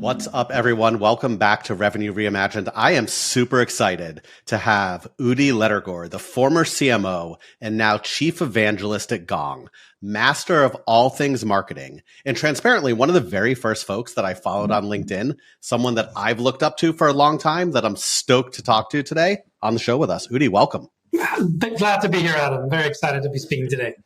What's up, everyone? Welcome back to Revenue Reimagined. I am super excited to have Udi Ledergor, the former CMO and now Chief Evangelist at Gong, master of all things marketing, and transparently, one of the very first folks that I followed on LinkedIn, someone that I've looked up to for a long time that I'm stoked to talk to today on the show with us. Udi, welcome. Glad to be here, Adam. Very excited to be speaking today.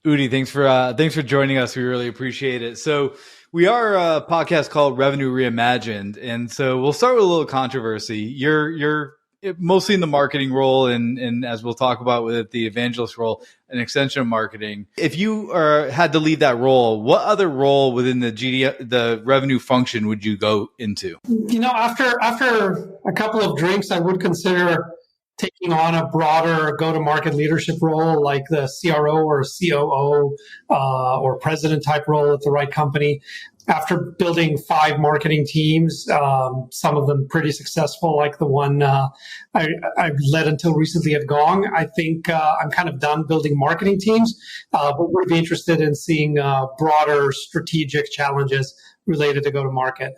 Udi, thanks for joining us. We really appreciate it. So we are a podcast called Revenue Reimagined, and so we'll start with a little controversy. You're mostly in the marketing role, and as we'll talk about with the evangelist role, an extension of marketing. If you had to leave that role, what other role within the revenue function would you go into? You know, after a couple of drinks, I would consider taking on a broader go-to-market leadership role like the CRO or COO or president type role at the right company. After building 5 marketing teams, some of them pretty successful, like the one I led until recently at Gong, I think I'm kind of done building marketing teams, but would be interested in seeing broader strategic challenges related to go-to-market.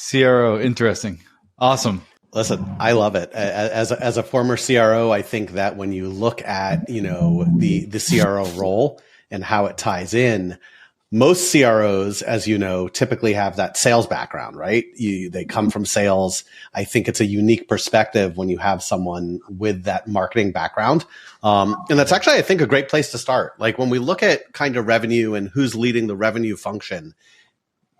CRO, interesting. Awesome. Listen, I love it. As a former CRO, I think that when you look at, the CRO role and how it ties in, most CROs, as you know, typically have that sales background, right? They come from sales. I think it's a unique perspective when you have someone with that marketing background. And that's actually, I think, a great place to start. Like when we look at kind of revenue and who's leading the revenue function,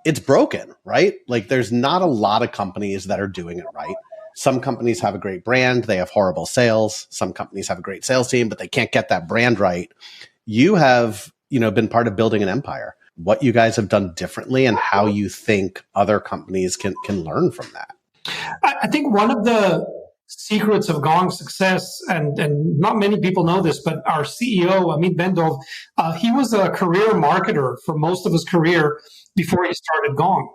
it's broken, right? Like there's not a lot of companies that are doing it right. Some companies have a great brand. They have horrible sales. Some companies have a great sales team, but they can't get that brand right. You have, been part of building an empire. What you guys have done differently and how you think other companies can learn from that. I think one of the secrets of Gong's success, and not many people know this, but our CEO, Amit Bendov, he was a career marketer for most of his career before he started Gong.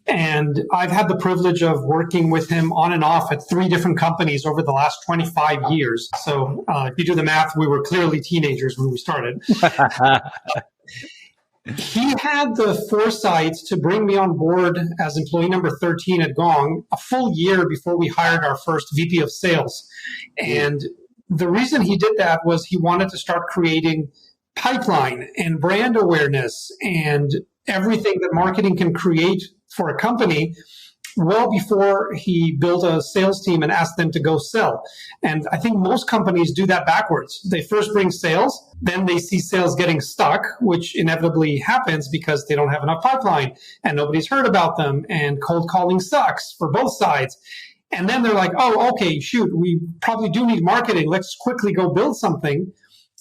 And I've had the privilege of working with him on and off at 3 different companies over the last 25 years. So if you do the math, we were clearly teenagers when we started. He had the foresight to bring me on board as employee number 13 at Gong a full year before we hired our first VP of sales. And the reason he did that was he wanted to start creating pipeline and brand awareness and everything that marketing can create for a company well before he built a sales team and asked them to go sell. And I think most companies do that backwards. They first bring sales, then they see sales getting stuck, which inevitably happens because they don't have enough pipeline and nobody's heard about them and cold calling sucks for both sides. And then they're like, oh, okay, shoot, we probably do need marketing. Let's quickly go build something.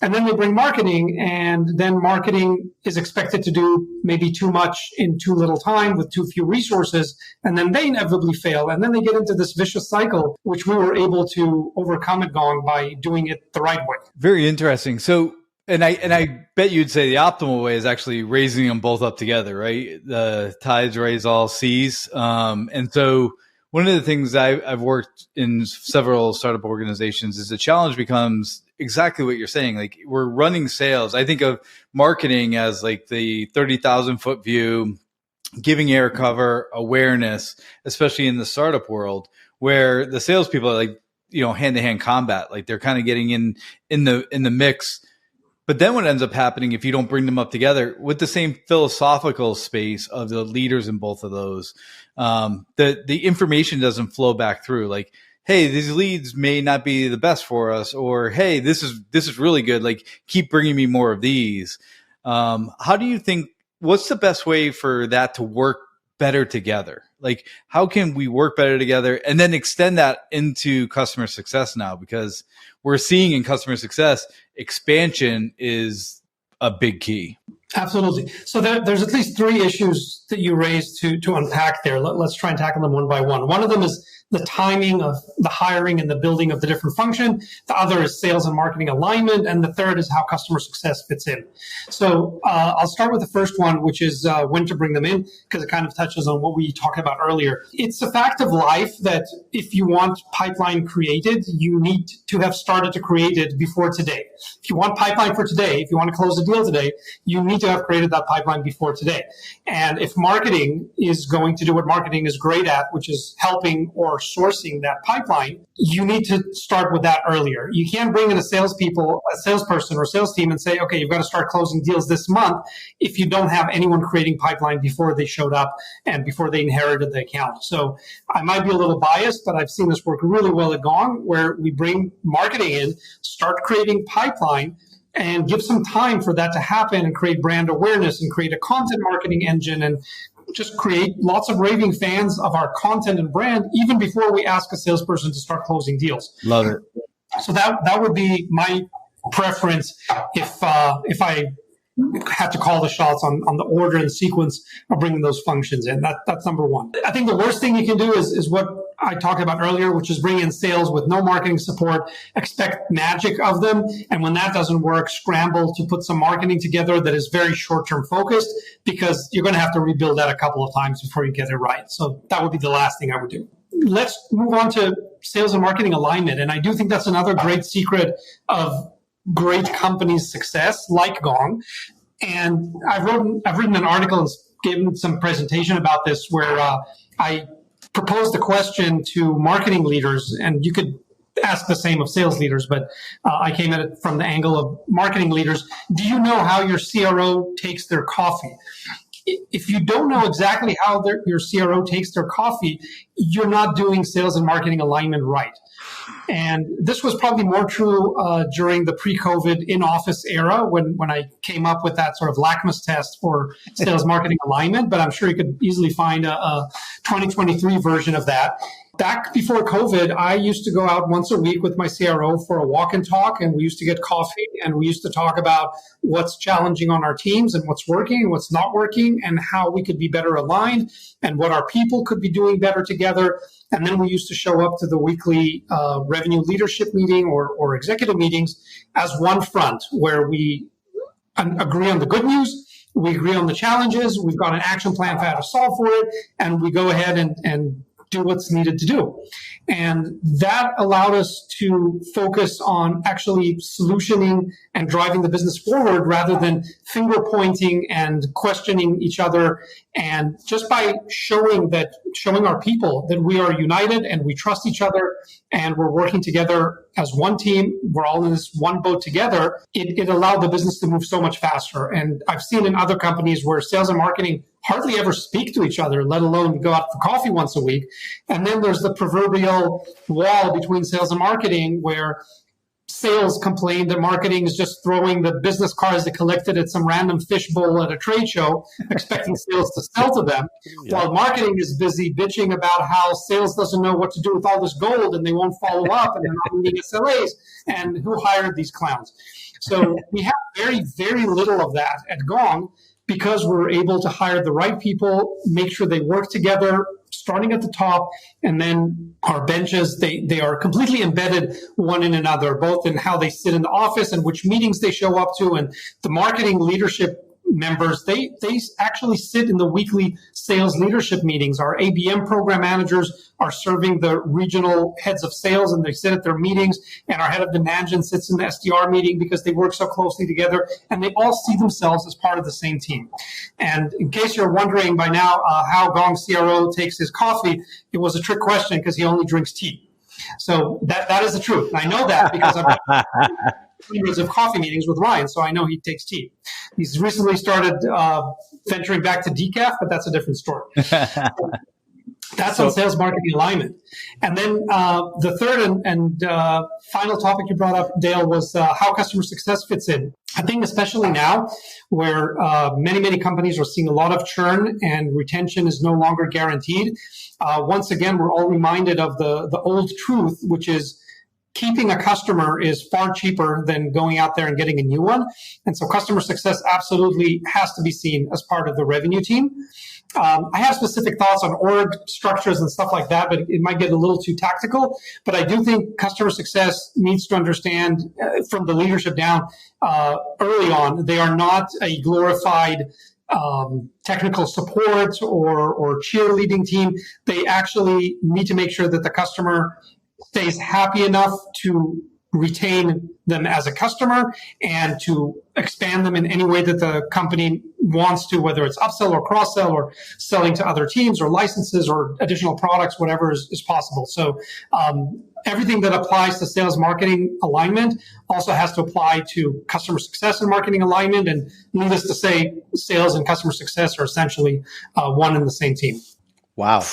And then they bring marketing, and then marketing is expected to do maybe too much in too little time with too few resources, and then they inevitably fail. And then they get into this vicious cycle, which we were able to overcome at Gong by doing it the right way. Very interesting. So, and I bet you'd say the optimal way is actually raising them both up together, right? The tides raise all seas. And so one of the things I've worked in several startup organizations is the challenge becomes exactly what you're saying. Like we're running sales. I think of marketing as like the 30,000 foot view, giving air cover, awareness, especially in the startup world where the salespeople are like, hand to hand combat. Like they're kind of getting in the mix. But then what ends up happening if you don't bring them up together with the same philosophical space of the leaders in both of those, the information doesn't flow back through. Like, hey, these leads may not be the best for us, or hey, this is really good. Like, keep bringing me more of these. How do you think? What's the best way for that to work better together? Like, how can we work better together and then extend that into customer success now? Because we're seeing in customer success, expansion is a big key. Absolutely. So there's at least 3 issues that you raised to unpack there. Let's try and tackle them one by one. One of them is the timing of the hiring and the building of the different function. The other is sales and marketing alignment. And the third is how customer success fits in. So I'll start with the first one, which is when to bring them in, because it kind of touches on what we talked about earlier. It's a fact of life that if you want pipeline created, you need to have started to create it before today. If you want pipeline for today, if you want to close a deal today, you need to to have created that pipeline before today. And if marketing is going to do what marketing is great at, which is helping or sourcing that pipeline, you need to start with that earlier. You can't bring in a salesperson or sales team and say, okay, you've got to start closing deals this month if you don't have anyone creating pipeline before they showed up and before they inherited the account. So I might be a little biased, but I've seen this work really well at Gong, where we bring marketing in, start creating pipeline, and give some time for that to happen and create brand awareness and create a content marketing engine and just create lots of raving fans of our content and brand even before we ask a salesperson to start closing deals. Love it. So that would be my preference if I had to call the shots on the order and sequence of bringing those functions in. That's number one. I think the worst thing you can do is what I talked about earlier, which is bring in sales with no marketing support, expect magic of them. And when that doesn't work, scramble to put some marketing together that is very short-term focused, because you're going to have to rebuild that a couple of times before you get it right. So that would be the last thing I would do. Let's move on to sales and marketing alignment. And I do think that's another great secret of great companies' success, like Gong. And I've written an article and given some presentation about this where I proposed a question to marketing leaders, and you could ask the same of sales leaders, but I came at it from the angle of marketing leaders. Do you know how your CRO takes their coffee? If you don't know exactly how your CRO takes their coffee, you're not doing sales and marketing alignment right. And this was probably more true during the pre-COVID in-office era when I came up with that sort of LACMUS test for sales marketing alignment, but I'm sure you could easily find a 2023 version of that. Back before COVID, I used to go out once a week with my CRO for a walk and talk, and we used to get coffee, and we used to talk about what's challenging on our teams and what's working and what's not working and how we could be better aligned and what our people could be doing better together. And then we used to show up to the weekly revenue leadership meeting or executive meetings as one front where we agree on the good news, we agree on the challenges, we've got an action plan for how to solve for it, and we go ahead and do what's needed to do. And that allowed us to focus on actually solutioning and driving the business forward rather than finger pointing and questioning each other. And just by showing our people that we are united and we trust each other and we're working together as one team, we're all in this one boat together, it allowed the business to move so much faster. And I've seen in other companies where sales and marketing hardly ever speak to each other, let alone go out for coffee once a week. And then there's the proverbial wall between sales and marketing where sales complain that marketing is just throwing the business cards they collected at some random fishbowl at a trade show, expecting sales to sell to them, while marketing is busy bitching about how sales doesn't know what to do with all this gold and they won't follow up and they're not meeting SLAs and who hired these clowns. So we have very, very little of that at Gong, because we're able to hire the right people, make sure they work together, starting at the top, and then our benches, they are completely embedded one in another, both in how they sit in the office and which meetings they show up to, and the marketing leadership members, they actually sit in the weekly sales leadership meetings. Our ABM program managers are serving the regional heads of sales and they sit at their meetings, and our head of demand sits in the SDR meeting because they work so closely together and they all see themselves as part of the same team. And in case you're wondering by now how Gong CRO takes his coffee, it was a trick question because he only drinks tea. So that is the truth. And I know that because I've hundreds of coffee meetings with Ryan, so I know he takes tea. He's recently started venturing back to decaf, but that's a different story. That's on sales marketing alignment. And then the third and final topic you brought up, Dale, was how customer success fits in. I think especially now where many companies are seeing a lot of churn and retention is no longer guaranteed. Once again, we're all reminded of the old truth, which is keeping a customer is far cheaper than going out there and getting a new one. And so customer success absolutely has to be seen as part of the revenue team. I have specific thoughts on org structures and stuff like that, but it might get a little too tactical. But I do think customer success needs to understand from the leadership down early on, they are not a glorified technical support or cheerleading team. They actually need to make sure that the customer stays happy enough to retain them as a customer and to expand them in any way that the company wants to, whether it's upsell or cross-sell or selling to other teams or licenses or additional products, whatever is possible. So everything that applies to sales marketing alignment also has to apply to customer success and marketing alignment. And needless to say, sales and customer success are essentially one and the same team. Wow.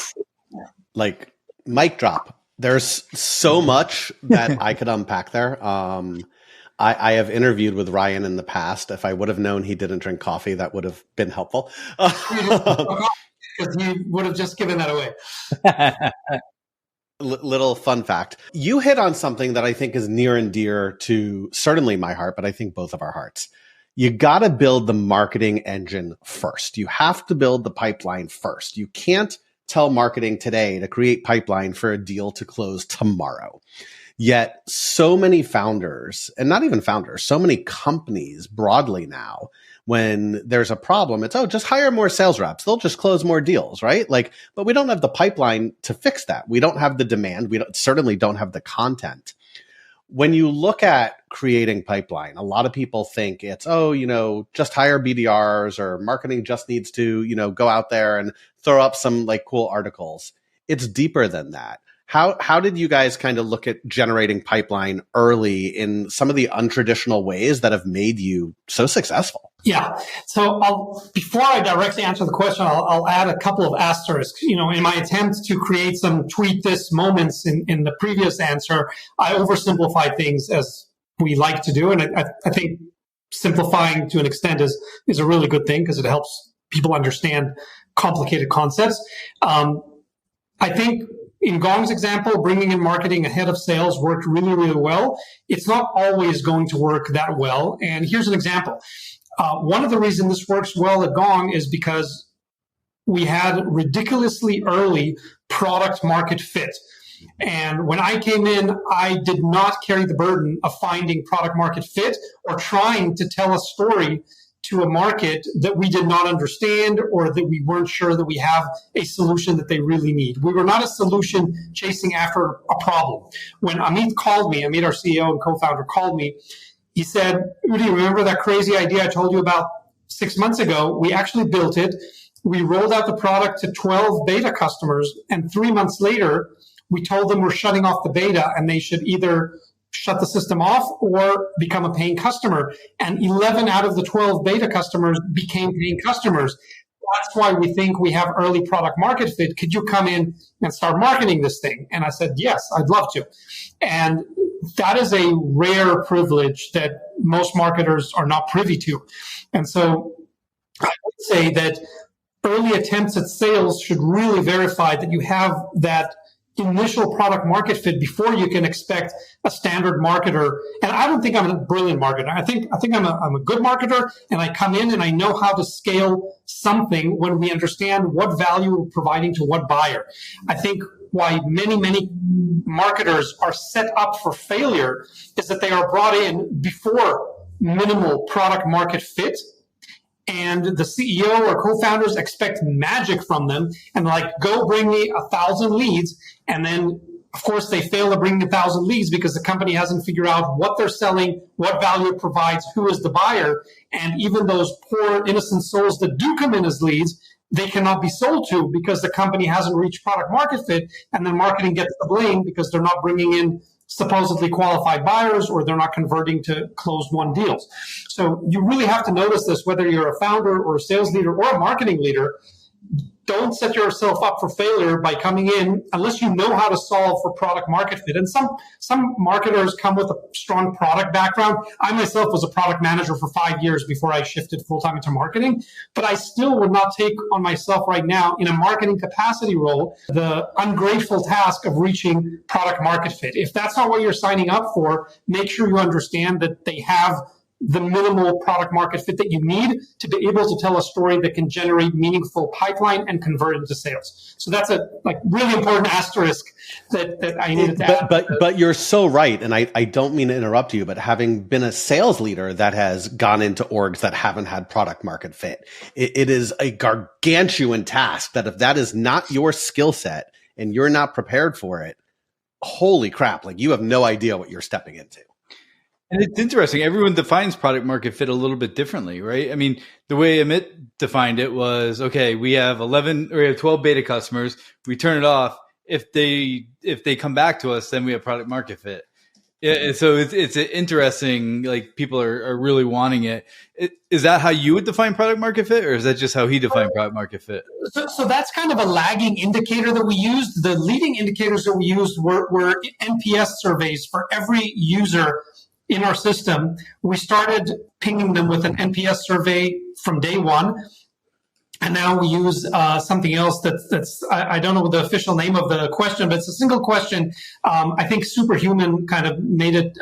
Like, mic drop. There's so much that I could unpack there. I have interviewed with Ryan in the past. If I would have known he didn't drink coffee, that would have been helpful. Because you would have just given that away. Little fun fact. You hit on something that I think is near and dear to certainly my heart, but I think both of our hearts. You got to build the marketing engine first. You have to build the pipeline first. You can't tell marketing today to create pipeline for a deal to close tomorrow. Yet so many founders, and not even founders, so many companies broadly now, when there's a problem, it's, just hire more sales reps. They'll just close more deals, right? Like, but we don't have the pipeline to fix that. We don't have the demand. We certainly don't have the content. When you look at creating pipeline, a lot of people think it's, just hire BDRs, or marketing just needs to, go out there and throw up some like cool articles. It's deeper than that. How did you guys kind of look at generating pipeline early in some of the untraditional ways that have made you so successful? Yeah. So before I directly answer the question, I'll add a couple of asterisks. In my attempt to create some tweet this moments in the previous answer, I oversimplify things, as we like to do. And I think simplifying to an extent is a really good thing, because it helps people understand complicated concepts. I think in Gong's example, bringing in marketing ahead of sales worked really, really well. It's not always going to work that well. And here's an example. One of the reasons this works well at Gong is because we had ridiculously early product market fit. And when I came in, I did not carry the burden of finding product market fit or trying to tell a story to a market that we did not understand, or that we weren't sure that we have a solution that they really need. We were not a solution chasing after a problem. When Amit called me, Amit, our CEO and co-founder, called me, he said, Udi, remember that crazy idea I told you about 6 months ago? We actually built it. We rolled out the product to 12 beta customers, and 3 months later, we told them we're shutting off the beta and they should either shut the system off or become a paying customer. And 11 out of the 12 beta customers became paying customers. That's why we think we have early product market fit. Could you come in and start marketing this thing? And I said, yes, I'd love to. And that is a rare privilege that most marketers are not privy to. And so I would say that early attempts at sales should really verify that you have that initial product market fit before you can expect a standard marketer. And I don't think I'm a brilliant marketer. I think I'm a good marketer, and I come in and I know how to scale something when we understand what value we're providing to what buyer. I think why many marketers are set up for failure is that they are brought in before minimal product market fit, and the CEO or co-founders expect magic from them and like, go bring me 1,000 leads. And then, of course, they fail to bring 1,000 leads because the company hasn't figured out what they're selling, what value it provides, who is the buyer. And even those poor innocent souls that do come in as leads, they cannot be sold to because the company hasn't reached product market fit. And then marketing gets the blame because they're not bringing in supposedly qualified buyers, or they're not converting to closed won deals. So you really have to notice this, whether you're a founder or a sales leader or a marketing leader. Don't set yourself up for failure by coming in unless you know how to solve for product market fit. And some marketers come with a strong product background. I myself was a product manager for 5 years before I shifted full-time into marketing, but I still would not take on myself right now in a marketing capacity role the ungrateful task of reaching product market fit. If that's not what you're signing up for, make sure you understand that they have the minimal product market fit that you need to be able to tell a story that can generate meaningful pipeline and convert into sales. So that's a really important asterisk that I needed to add. But you're so right. And I don't mean to interrupt you, but having been a sales leader that has gone into orgs that haven't had product market fit, it is a gargantuan task that if that is not your skill set and you're not prepared for it, holy crap, like you have no idea what you're stepping into. And it's interesting. Everyone defines product market fit a little bit differently, right? I mean, the way Amit defined it was, okay, we have 12 beta customers. We turn it off. If they come back to us, then we have product market fit. Yeah, so it's interesting. Like, people are really wanting it. Is that how you would define product market fit, or is that just how he defined product market fit? So that's kind of a lagging indicator that we used. The leading indicators that we used were NPS surveys for every user in our system. We started pinging them with an NPS survey from day one. And now we use something else that's I don't know the official name of the question, but it's a single question. I think Superhuman kind of made it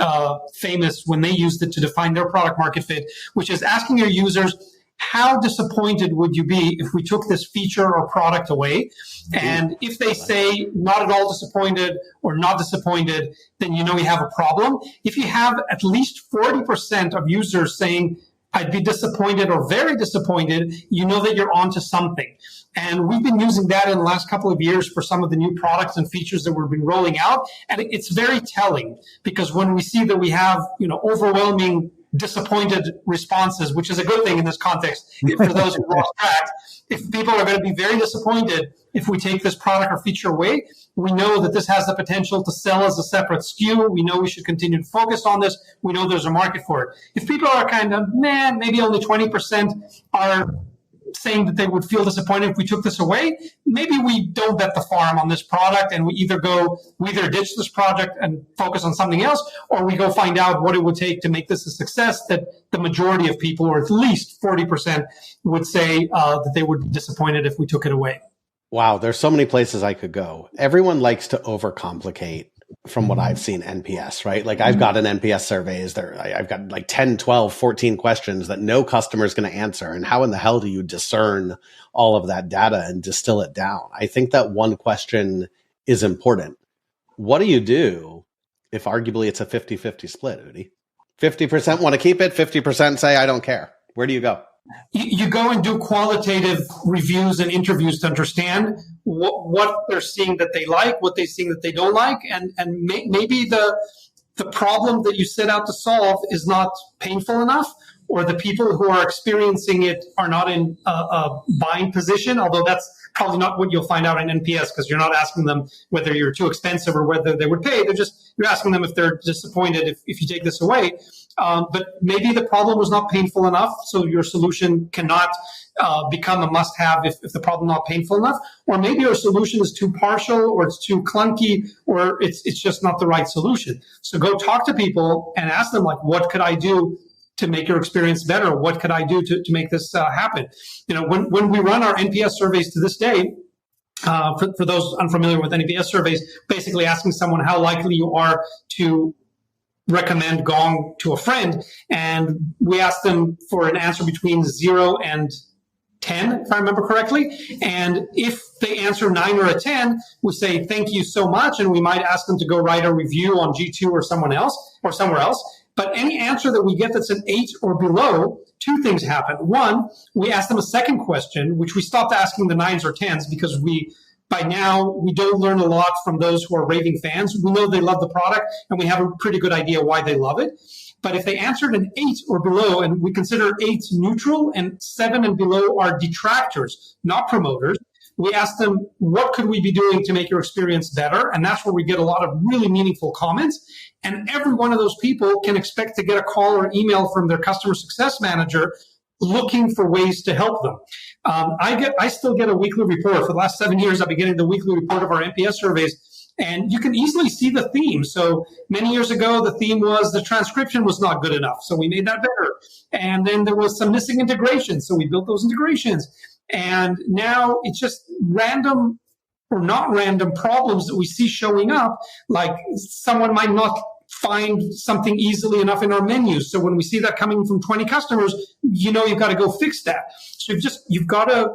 famous when they used it to define their product market fit, which is asking your users, how disappointed would you be if we took this feature or product away? And if they say not at all disappointed or not disappointed, then you know you have a problem. If you have at least 40% of users saying, I'd be disappointed or very disappointed, you know that you're onto something. And we've been using that in the last couple of years for some of the new products and features that we've been rolling out. And it's very telling, because when we see that we have, overwhelming disappointed responses, which is a good thing in this context for those who lost track, if people are going to be very disappointed if we take this product or feature away, we know that this has the potential to sell as a separate SKU. We know we should continue to focus on this. We know there's a market for it. If people are kind of, maybe only 20% are saying that they would feel disappointed if we took this away, maybe we don't bet the farm on this product, and we either ditch this project and focus on something else, or we go find out what it would take to make this a success that the majority of people, or at least 40%, would say that they would be disappointed if we took it away. Wow, there's so many places I could go. Everyone likes to overcomplicate, from what I've seen, NPS, right? Like, I've got an NPS surveys there. I've got like 10, 12, 14 questions that no customer is going to answer. And how in the hell do you discern all of that data and distill it down? I think that one question is important. What do you do if arguably it's a 50-50 split, Udi? 50% want to keep it, 50% say, I don't care. Where do you go? You go and do qualitative reviews and interviews to understand what they're seeing that they like, what they're seeing that they don't like, and maybe the problem that you set out to solve is not painful enough, or the people who are experiencing it are not in a buying position, although that's probably not what you'll find out in NPS, because you're not asking them whether you're too expensive or whether they would pay. You're asking them if they're disappointed if you take this away. But maybe the problem was not painful enough, so your solution cannot become a must-have if the problem is not painful enough. Or maybe your solution is too partial, or it's too clunky, or it's just not the right solution. So go talk to people and ask them, like, what could I do to make your experience better? What could I do to make this happen? When we run our NPS surveys to this day, for those unfamiliar with NPS surveys, basically asking someone how likely you are to recommend Gong to a friend, and we ask them for an answer between 0 and 10, if I remember correctly. And if they answer 9 or a 10, we say thank you so much, and we might ask them to go write a review on G2 or somewhere else. But any answer that we get that's an 8 or below, two things happen. One, we ask them a second question, which we stopped asking the 9s or 10s, because by now, we don't learn a lot from those who are raving fans. We know they love the product, and we have a pretty good idea why they love it. But if they answered an 8 or below, and we consider 8 neutral and 7 and below are detractors, not promoters, we ask them, what could we be doing to make your experience better? And that's where we get a lot of really meaningful comments. And every one of those people can expect to get a call or email from their customer success manager looking for ways to help them. I still get a weekly report. For the last 7 years, I've been getting the weekly report of our NPS surveys, and you can easily see the theme. So many years ago, the theme was the transcription was not good enough, so we made that better. And then there was some missing integration, so we built those integrations. And now it's just random or not random problems that we see showing up, like someone might not find something easily enough in our menus. So when we see that coming from 20 customers, you've got to go fix that. So you've got to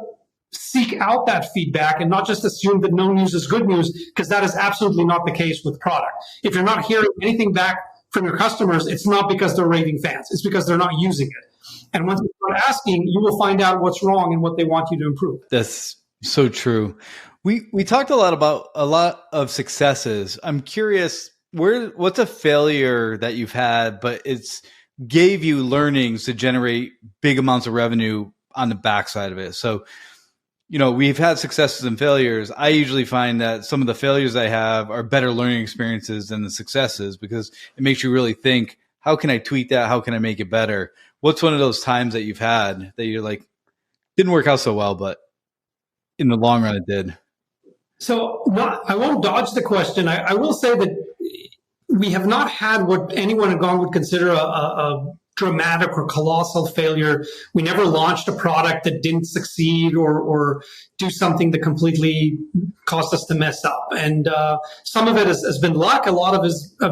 seek out that feedback and not just assume that no news is good news, because that is absolutely not the case with product. If you're not hearing anything back from your customers, it's not because they're raving fans. It's because they're not using it. And once you start asking, you will find out what's wrong and what they want you to improve. That's so true. We talked a lot about a lot of successes. I'm curious, what's a failure that you've had, but it's gave you learnings to generate big amounts of revenue on the backside of it? So, we've had successes and failures. I usually find that some of the failures I have are better learning experiences than the successes, because it makes you really think, how can I tweak that? How can I make it better? What's one of those times that you've had that you're like, didn't work out so well, but in the long run it did? So I won't dodge the question. I will say that we have not had what anyone at Gong would consider a dramatic or colossal failure. We never launched a product that didn't succeed or do something that completely caused us to mess up. And some of it has been luck. A lot of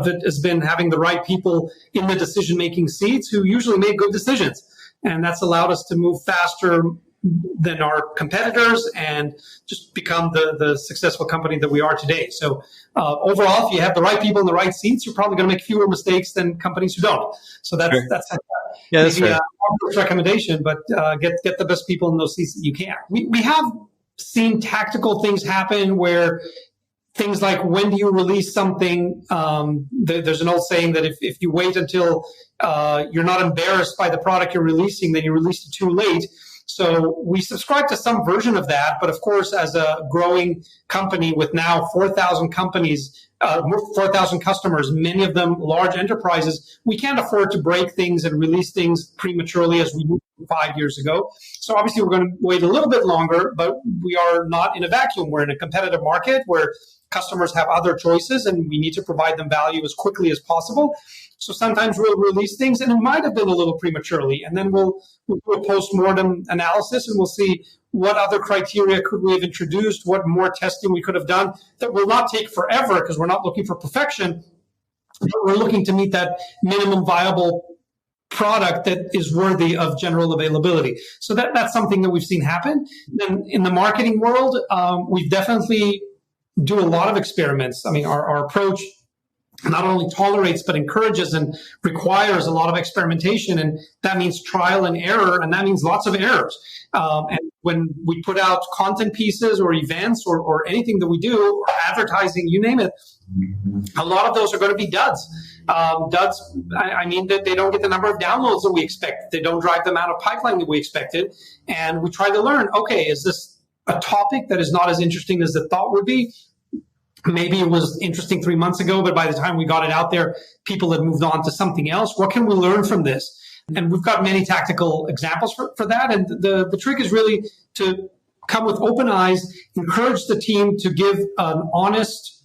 it has been having the right people in the decision-making seats who usually make good decisions. And that's allowed us to move faster than our competitors and just become the successful company that we are today. So overall, if you have the right people in the right seats, you're probably going to make fewer mistakes than companies who don't. So that's maybe a recommendation, but get the best people in those seats that you can. We have seen tactical things happen where things like, when do you release something? There's an old saying that if you wait until you're not embarrassed by the product you're releasing, then you released it too late. So we subscribe to some version of that. But of course, as a growing company with now 4,000 companies, 4,000 customers, many of them large enterprises, we can't afford to break things and release things prematurely as we did 5 years ago. So obviously, we're going to wait a little bit longer, but we are not in a vacuum. We're in a competitive market where customers have other choices, and we need to provide them value as quickly as possible. So sometimes we'll release things, and it might have been a little prematurely, and then we'll do a post-mortem analysis, and we'll see what other criteria could we have introduced, what more testing we could have done. That will not take forever, because we're not looking for perfection, but we're looking to meet that minimum viable product that is worthy of general availability. So that's something that we've seen happen. Then in the marketing world, we've definitely do a lot of experiments. I mean, our approach not only tolerates but encourages and requires a lot of experimentation, and that means trial and error, and that means lots of errors. And when we put out content pieces or events or anything that we do, or advertising, you name it, a lot of those are going to be duds. I mean that they don't get the number of downloads that we expect. They don't drive the amount of pipeline that we expected. And we try to learn, okay, is this a topic that is not as interesting as the thought would be? Maybe it was interesting 3 months ago, but by the time we got it out there, people had moved on to something else. What can we learn from this? And we've got many tactical examples for that. And the trick is really to come with open eyes, encourage the team to give an honest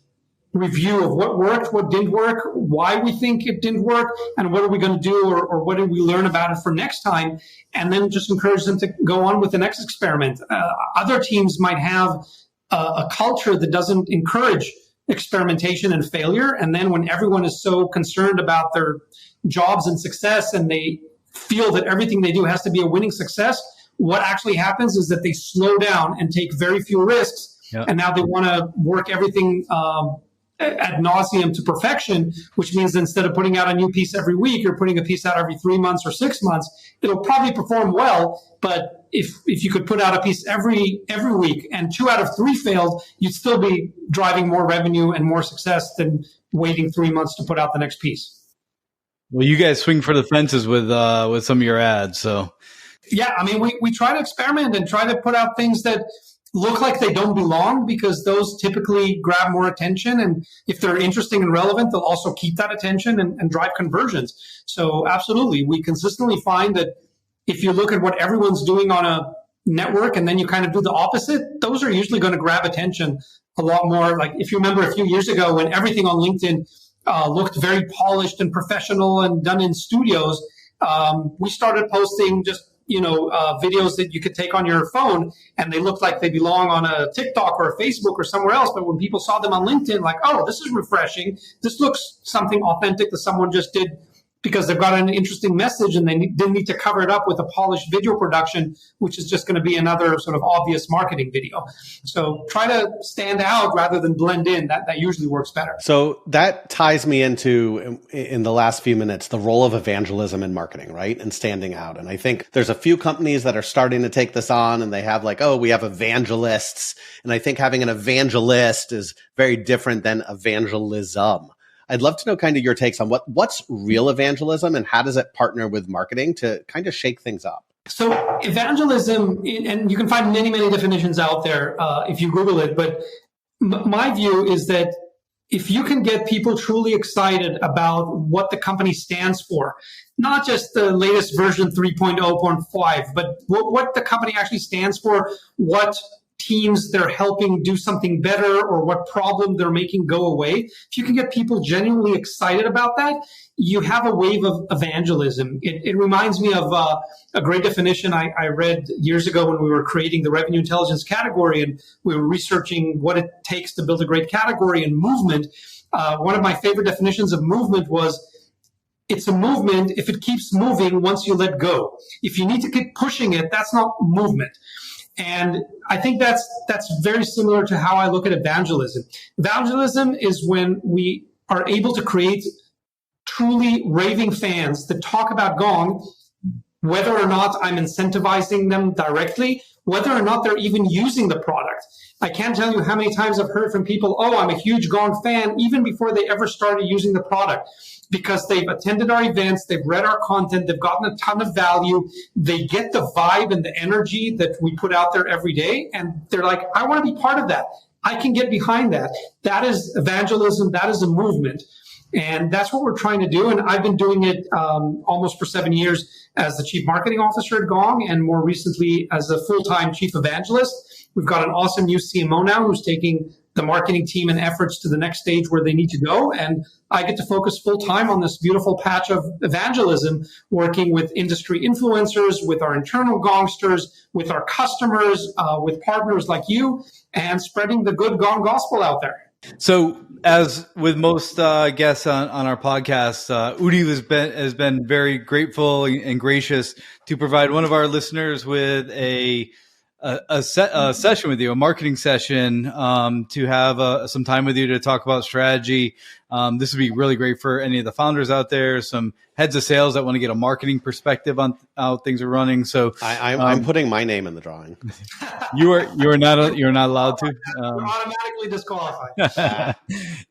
review of what worked, what didn't work, why we think it didn't work, and what are we going to do, or what did we learn about it for next time, and then just encourage them to go on with the next experiment. Other teams might have a culture that doesn't encourage experimentation and failure, and then when everyone is so concerned about their jobs and success, and they feel that everything they do has to be a winning success, what actually happens is that they slow down and take very few risks, and now they want to work everything ad nauseum to perfection, which means instead of putting out a new piece every week, you're putting a piece out every 3 months or 6 months. It'll probably perform well, but if you could put out a piece every week and 2 out of 3 failed, you'd still be driving more revenue and more success than waiting 3 months to put out the next piece. Well, you guys swing for the fences with some of your ads, so yeah, I mean, we try to experiment and try to put out things that look like they don't belong, because those typically grab more attention. And if they're interesting and relevant, they'll also keep that attention and drive conversions. So absolutely, we consistently find that if you look at what everyone's doing on a network and then you kind of do the opposite, those are usually going to grab attention a lot more. Like if you remember a few years ago when everything on LinkedIn looked very polished and professional and done in studios, we started posting just videos that you could take on your phone, and they looked like they belong on a TikTok or a Facebook or somewhere else. But when people saw them on LinkedIn, like, oh, this is refreshing. This looks something authentic that someone just did because they've got an interesting message, and they didn't need to cover it up with a polished video production, which is just going to be another sort of obvious marketing video. So try to stand out rather than blend in. That usually works better. So that ties me into, in the last few minutes, the role of evangelism in marketing, right? And standing out. And I think there's a few companies that are starting to take this on, and they have like, oh, we have evangelists. And I think having an evangelist is very different than evangelism. I'd love to know kind of your takes on what's real evangelism and how does it partner with marketing to kind of shake things up? So evangelism, and you can find many, many definitions out there if you Google it, but my view is that if you can get people truly excited about what the company stands for, not just the latest version 3.0.5, but what the company actually stands for, what teams they're helping do something better, or what problem they're making go away. If you can get people genuinely excited about that, you have a wave of evangelism. It reminds me of a great definition I read years ago when we were creating the revenue intelligence category and we were researching what it takes to build a great category and movement. One of my favorite definitions of movement was, it's a movement if it keeps moving once you let go. If you need to keep pushing it, that's not movement. And I think that's very similar to how I look at evangelism. Evangelism is when we are able to create truly raving fans that talk about Gong, whether or not I'm incentivizing them directly, whether or not they're even using the product. I can't tell you how many times I've heard from people, oh, I'm a huge Gong fan, even before they ever started using the product, because they've attended our events, they've read our content, they've gotten a ton of value, they get the vibe and the energy that we put out there every day, and they're like, I want to be part of that. I can get behind that. That is evangelism. That is a movement. And that's what we're trying to do. And I've been doing it almost for 7 years as the Chief Marketing Officer at Gong, and more recently as a full-time Chief Evangelist. We've got an awesome new CMO now who's taking the marketing team and efforts to the next stage where they need to go. And I get to focus full-time on this beautiful patch of evangelism, working with industry influencers, with our internal Gongsters, with our customers, with partners like you, and spreading the good Gong gospel out there. So, as with most guests on our podcast, Udi has been very grateful and gracious to provide one of our listeners with a session with you, a marketing session, to have some time with you to talk about strategy. This would be really great for any of the founders out there, some heads of sales that want to get a marketing perspective on how things are running. So I'm putting my name in the drawing. You're not allowed to. We're automatically disqualified.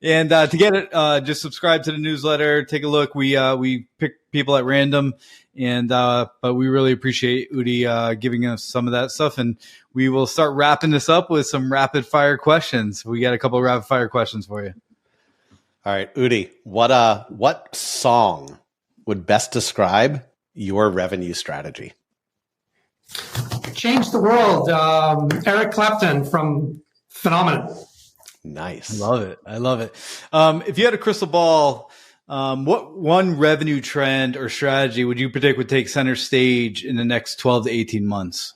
And to get it, just subscribe to the newsletter. Take a look. We pick people at random. And but we really appreciate Udi giving us some of that stuff, and we will start wrapping this up with some rapid fire questions. We got a couple of rapid fire questions for you. All right, Udi, what song would best describe your revenue strategy? Change the World, Eric Clapton from Phenomenon. Nice. I love it. If you had a crystal ball, what one revenue trend or strategy would you predict would take center stage in the next 12 to 18 months?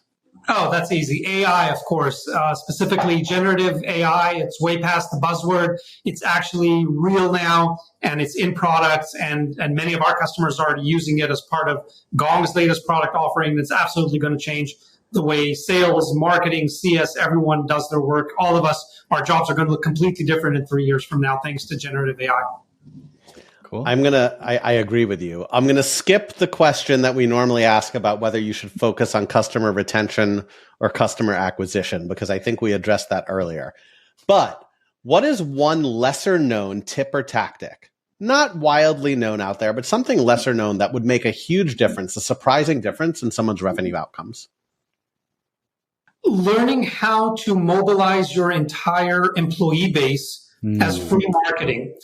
Oh, that's easy. AI, of course, specifically generative AI. It's way past the buzzword. It's actually real now, and it's in products, and many of our customers are already using it as part of Gong's latest product offering. That's absolutely going to change the way sales, marketing, CS, everyone does their work. All of us, our jobs are going to look completely different in 3 years from now, thanks to generative AI. Cool. I agree with you. I'm going to skip the question that we normally ask about whether you should focus on customer retention or customer acquisition, because I think we addressed that earlier. But what is one lesser known tip or tactic, not wildly known out there, but something lesser known that would make a huge difference, a surprising difference in someone's revenue outcomes? Learning how to mobilize your entire employee base as free marketing.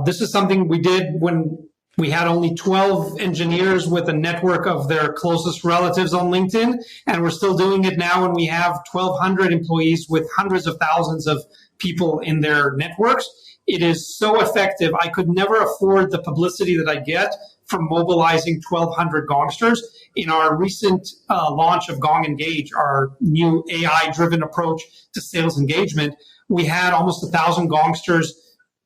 This is something we did when we had only 12 engineers with a network of their closest relatives on LinkedIn, and we're still doing it now when we have 1,200 employees with hundreds of thousands of people in their networks. It is so effective. I could never afford the publicity that I get from mobilizing 1,200 Gongsters. In our recent launch of Gong Engage, our new AI-driven approach to sales engagement, we had almost 1,000 Gongsters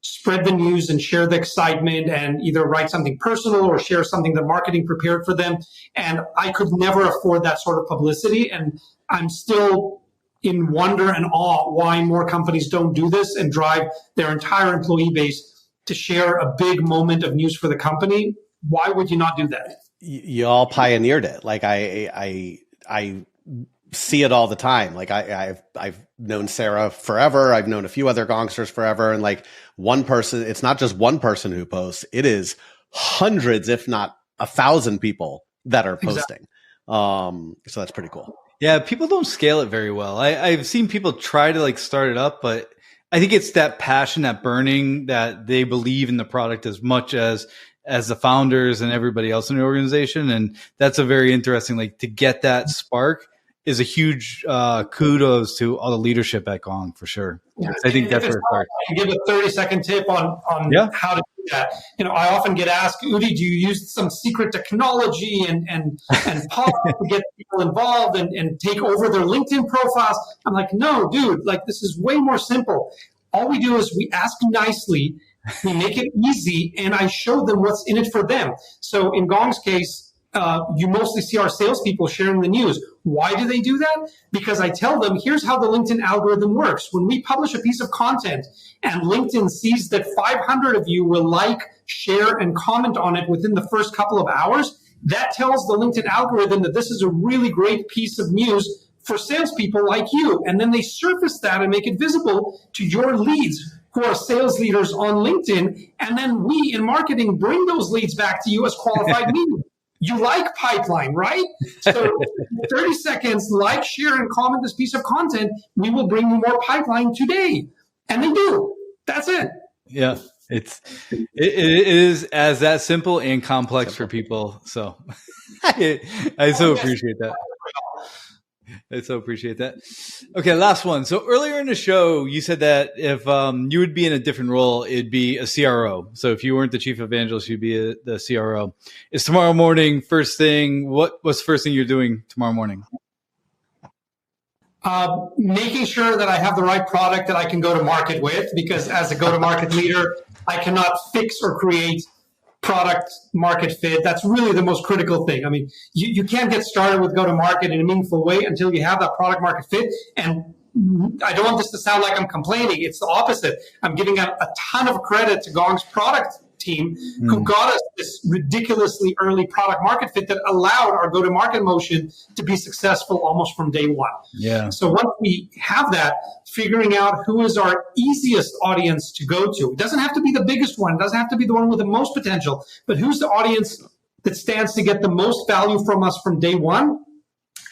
spread the news and share the excitement and either write something personal or share something that marketing prepared for them. And I could never afford that sort of publicity. And I'm still in wonder and awe why more companies don't do this and drive their entire employee base to share a big moment of news for the company. Why would you not do that? You all pioneered it. Like see it all the time. Like I've known Sarah forever. I've known a few other Gongsters forever. And like one person, it's not just one person who posts, it is hundreds, if not 1,000 people that are posting. Exactly. So that's pretty cool. Yeah. People don't scale it very well. I've seen people try to like start it up, but I think it's that passion, that burning, that they believe in the product as much as the founders and everybody else in the organization. And that's a very interesting, like, to get that spark is a huge kudos to all the leadership at Gong, for sure. Yeah. I think that's where it starts. I can give a 30-second tip on how to do that. You know, I often get asked, Udi, do you use some secret technology and pop to get people involved and take over their LinkedIn profiles? I'm like, no, dude, like, this is way more simple. All we do is we ask nicely, we make it easy, and I show them what's in it for them. So in Gong's case, you mostly see our salespeople sharing the news. Why do they do that? Because I tell them, here's how the LinkedIn algorithm works. When we publish a piece of content and LinkedIn sees that 500 of you will like, share, and comment on it within the first couple of hours, that tells the LinkedIn algorithm that this is a really great piece of news for salespeople like you. And then they surface that and make it visible to your leads who are sales leaders on LinkedIn. And then we in marketing bring those leads back to you as qualified media. You like pipeline, right? So 30 seconds, like, share, and comment this piece of content. We will bring you more pipeline today. And they do. That's it. Yeah. It is as that simple and complex for people. So I so appreciate that. I so appreciate that. Okay, last one. So earlier in the show, you said that if you would be in a different role, it'd be a CRO. So if you weren't the chief evangelist, you'd be the CRO. Is tomorrow morning first thing? What's the first thing you're doing tomorrow morning? Making sure that I have the right product that I can go to market with, because as a go-to-market leader, I cannot fix or create product market fit. That's really the most critical thing. I mean, you can't get started with go-to-market in a meaningful way until you have that product market fit. And I don't want this to sound like I'm complaining. It's the opposite. I'm giving a ton of credit to Gong's product team who got us this ridiculously early product market fit that allowed our go-to-market motion to be successful almost from day one. Yeah. So once we have that, figuring out who is our easiest audience to go to. It doesn't have to be the biggest one. It doesn't have to be the one with the most potential, but who's the audience that stands to get the most value from us from day one,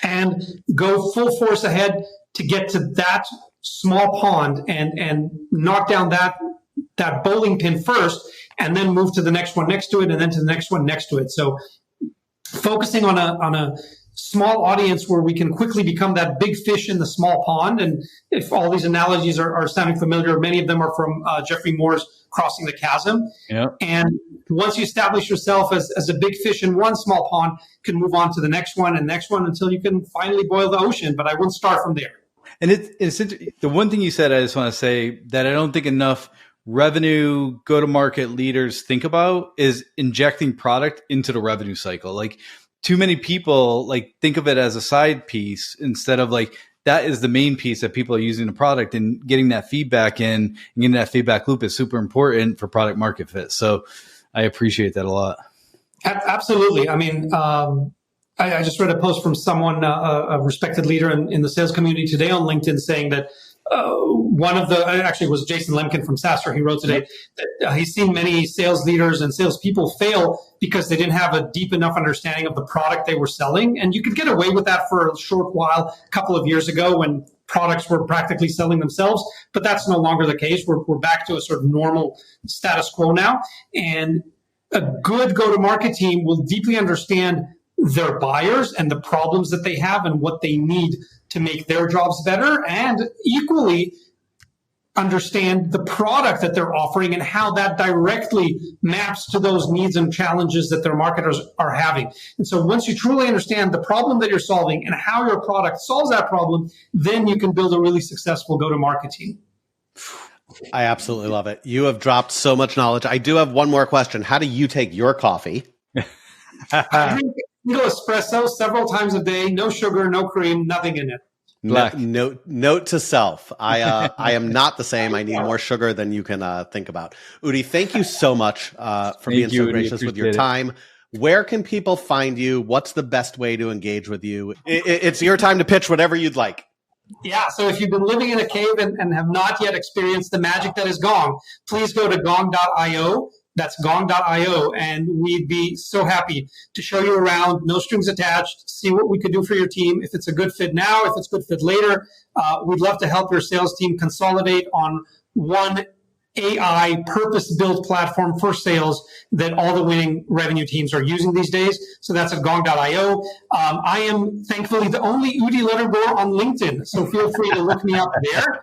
and go full force ahead to get to that small pond and knock down that bowling pin first, and then move to the next one next to it, and then to the next one next to it. So focusing on a small audience where we can quickly become that big fish in the small pond. And if all these analogies are sounding familiar, many of them are from Jeffrey Moore's Crossing the Chasm. Yeah. And once you establish yourself as a big fish in one small pond, you can move on to the next one and next one until you can finally boil the ocean. But I wouldn't start from there. And it's the one thing you said, I just want to say that I don't think enough revenue go-to-market leaders think about is injecting product into the revenue cycle. Like, too many people like think of it as a side piece instead of like that is the main piece that people are using the product, and getting that feedback in and getting that feedback loop is super important for product market fit. So I appreciate that a lot. Absolutely. I mean, I just read a post from someone, a respected leader in the sales community today on LinkedIn, saying that actually it was Jason Lemkin from SaaStr. He wrote today that he's seen many sales leaders and salespeople fail because they didn't have a deep enough understanding of the product they were selling. And you could get away with that for a short while, a couple of years ago, when products were practically selling themselves, but that's no longer the case. We're back to a sort of normal status quo now. And a good go-to-market team will deeply understand their buyers and the problems that they have and what they need to make their jobs better, and equally understand the product that they're offering and how that directly maps to those needs and challenges that their marketers are having. And so once you truly understand the problem that you're solving and how your product solves that problem, then you can build a really successful go-to-market team. I absolutely love it. You have dropped so much knowledge. I do have one more question. How do you take your coffee? I drink single espresso several times a day, no sugar, no cream, nothing in it. Note to self. I am not the same. I need more sugar than you can think about. Udi, thank you so much for being so gracious with your time. Where can people find you? What's the best way to engage with you? It's your time to pitch whatever you'd like. Yeah, so if you've been living in a cave and have not yet experienced the magic that is Gong, please go to gong.io. That's gong.io, and we'd be so happy to show you around, no strings attached, see what we could do for your team. If it's a good fit now, if it's a good fit later, we'd love to help your sales team consolidate on one AI purpose-built platform for sales that all the winning revenue teams are using these days. So that's at gong.io. I am thankfully the only Udi Ledergor on LinkedIn, so feel free to look me up there.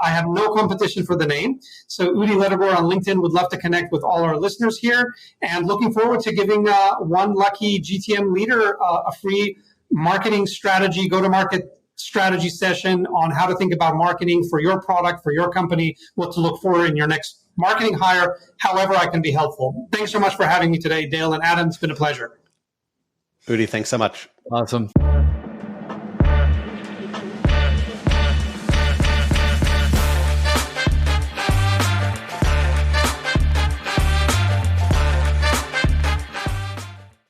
I have no competition for the name. So Udi Ledergor on LinkedIn, would love to connect with all our listeners here, and looking forward to giving one lucky GTM leader a free marketing strategy, go-to-market strategy session on how to think about marketing for your product, for your company, what to look for in your next marketing hire, however I can be helpful. Thanks so much for having me today, Dale and Adam. It's been a pleasure. Udi, thanks so much. Awesome.